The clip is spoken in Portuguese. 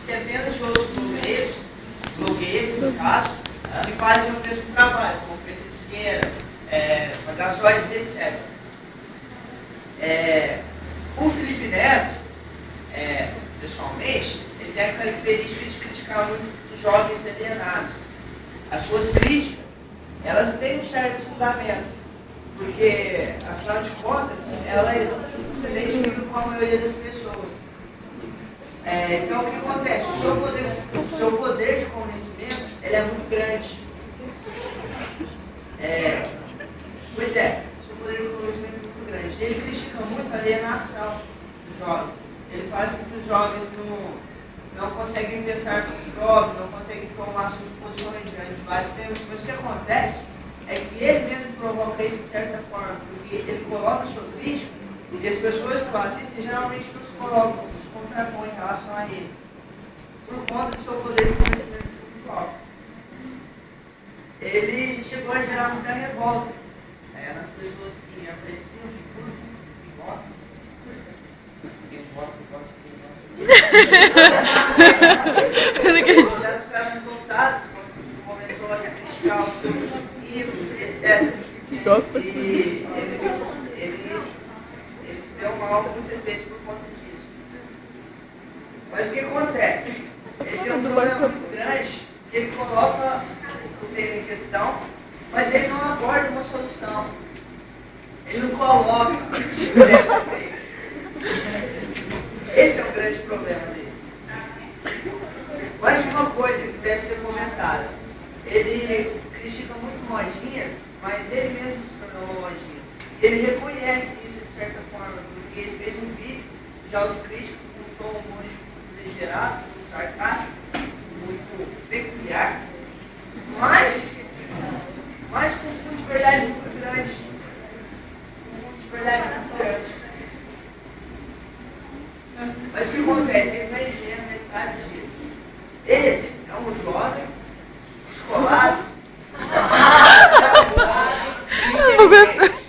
centenas de outros blogueiros, no caso, que fazem o mesmo trabalho, como Francisco Siqueira, Magações, etc. O Felipe Neto, pessoalmente, ele tem a característica de criticar muito os jovens alienados. As suas críticas, elas têm um certo fundamento, porque, afinal de contas, ela se identifica com a maioria das pessoas. Então, o que acontece? O seu poder de convencimento, ele é muito grande. Pois é, o seu poder de convencimento é muito grande. Ele critica muito a alienação dos jovens. Ele faz com que os jovens não conseguem pensar por si próprios, não conseguem tomar suas posições diante de vários temas. Mas o que acontece é que ele mesmo provoca isso de certa forma, porque ele coloca a sua crítica e as pessoas que o assistem geralmente nos colocam, nos contrapõem em relação a ele, por conta do seu poder de conhecimento espiritual. Ele chegou a gerar muita revolta nas pessoas que apreciam, que curtem, que gostam. Quem gosta, elas ficaram revoltadas quando começou a se criticar os seus ídolos, etc. E ele se deu mal muitas vezes por conta disso. Mas o que acontece? Ele tem um problema muito grande, que ele coloca o tema em questão, mas ele não aborda uma solução. Ele não coloca dessa feita. Esse é o grande problema dele. Mais uma coisa que deve ser comentada. Ele critica muito modinhas, mas ele mesmo se tornou uma modinha. Ele reconhece isso de certa forma, porque ele fez um vídeo de autocrítica com um tom humorístico exagerado, muito sarcástico, muito peculiar, mas com fundo de verdade muito grande. Com fundo de verdade muito grande. Mas o que acontece? Ele vai ingênuo, ele sabe disso. Ele é um jovem, descolado, inteligente.